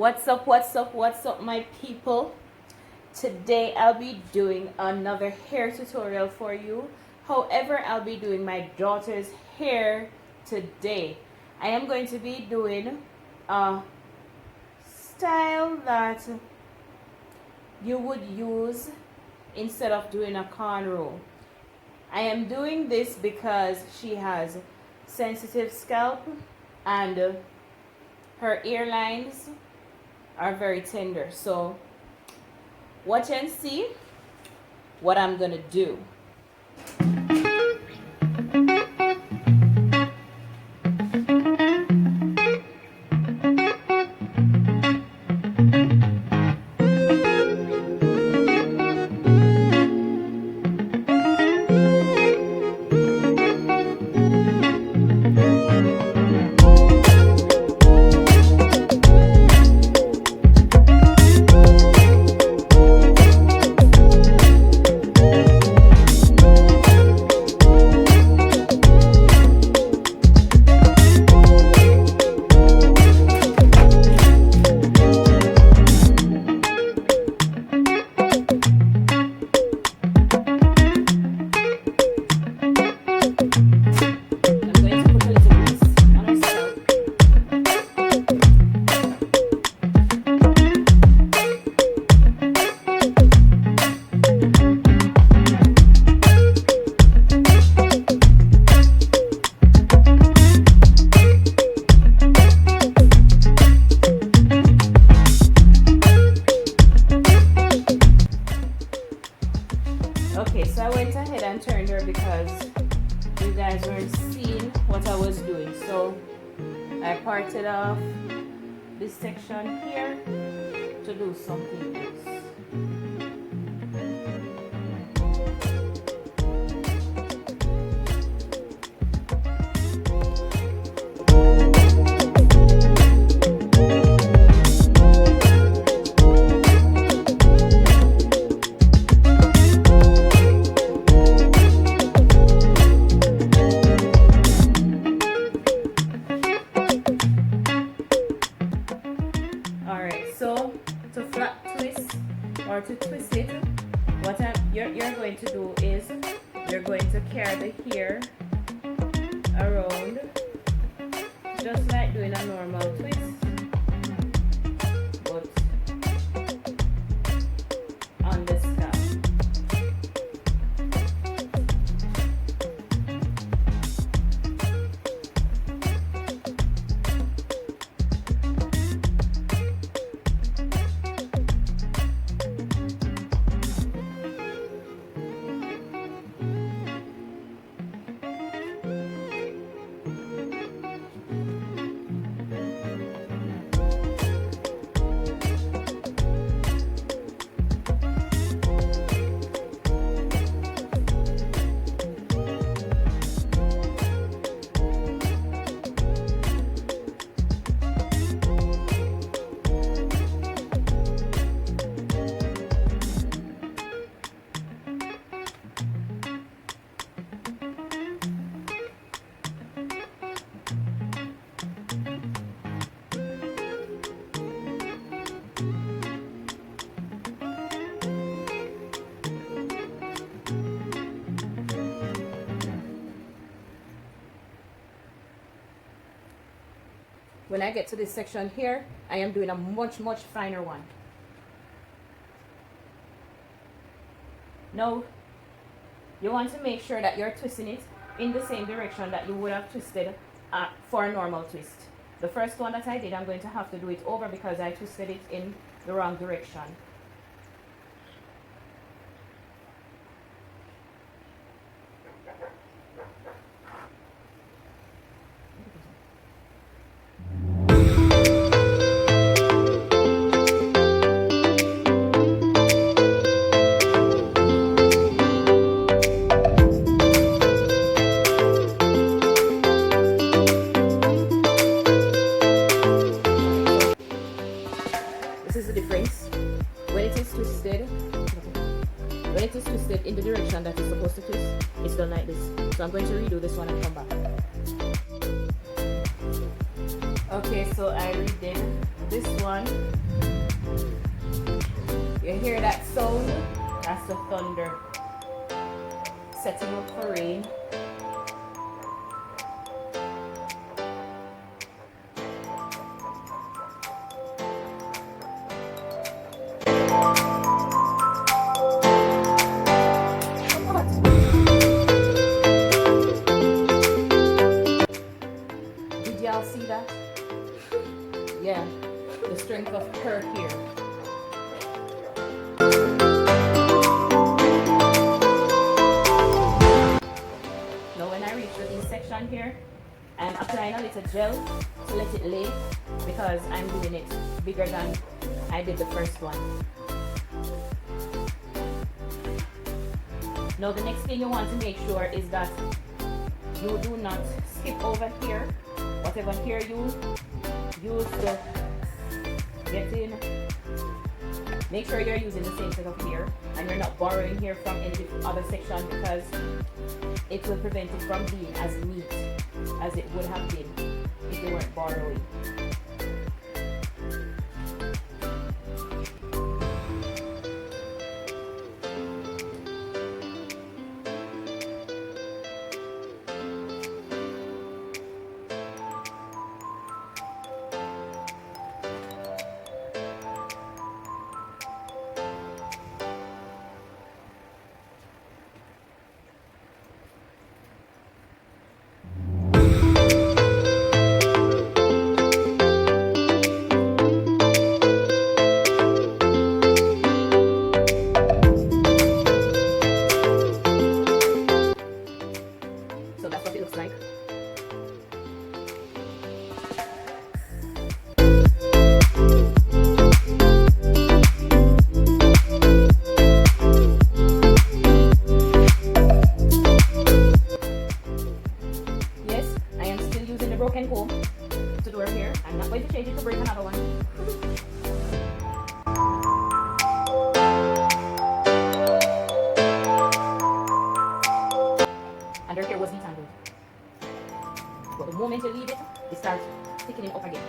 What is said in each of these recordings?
What's up, my people? Today I'll be doing another hair tutorial for you. However, I'll be doing my daughter's hair today. I am going to be doing a style that you would use instead of doing a cornrow. I am doing this because she has sensitive scalp and her earlines are very tender. So watch and see what I'm gonna do. Okay, so I went ahead and turned her because you guys weren't seeing what I was doing. So I parted off this section here to do something else. Or to twist it, what you're going to do is you're going to carry the hair around just like doing a normal twist, but on the scalp. When I get to this section here, I am doing a much finer one. Now, you want to make sure that you're twisting it in the same direction that you would have twisted for a normal twist. The first one that I did, I'm going to have to do it over because I twisted it in the wrong direction. When it is twisted in the direction that it's supposed to twist, it's done like this. So I'm going to redo this one and come back. Okay, so I redid this one. You hear that sound? That's the thunder setting up for rain. Did y'all see that? Yeah, the strength of her here. Now when I reach this section here, I'm applying a little gel to let it lay because I'm doing it bigger than I did the first one. Now the next thing you want to make sure is that you do not skip over here. Whatever hair you use to get in, make sure you're using the same set of hair and you're not borrowing hair from any other section because it will prevent it from being as neat as it would have been if you weren't borrowing. So that's what it looks like. Yes, I am still using the broken comb to do her hair. I'm not going to change it to break another one. And her hair was detangled. But the moment you leave it, it starts thickening up again.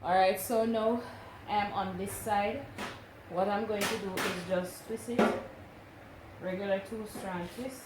Alright, so now I am on this side. What I'm going to do is just twist it. Regular 2-strand twist.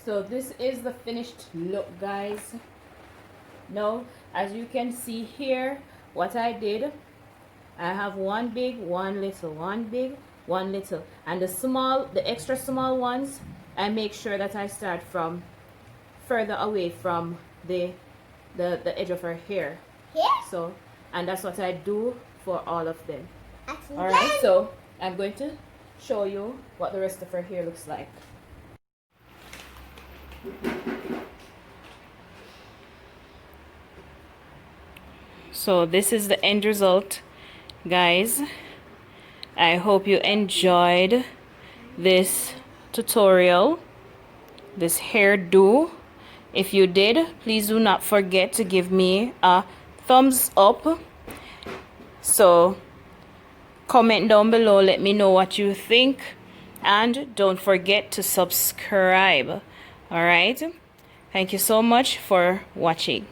So this is the finished look, guys. Now, as you can see here, what I did, I have one big, one little, one big, one little, and the extra small ones, I make sure that I start from further away from the edge of her hair. Here? So, and that's what I do for all of them. Actually, all right, so I'm going to show you what the rest of her hair looks like. So this is the end result, guys. I hope you enjoyed this tutorial, this hairdo. If you did, please do not forget to give me a thumbs up. So comment down below, let me know what you think, and don't forget to subscribe. All right, thank you so much for watching.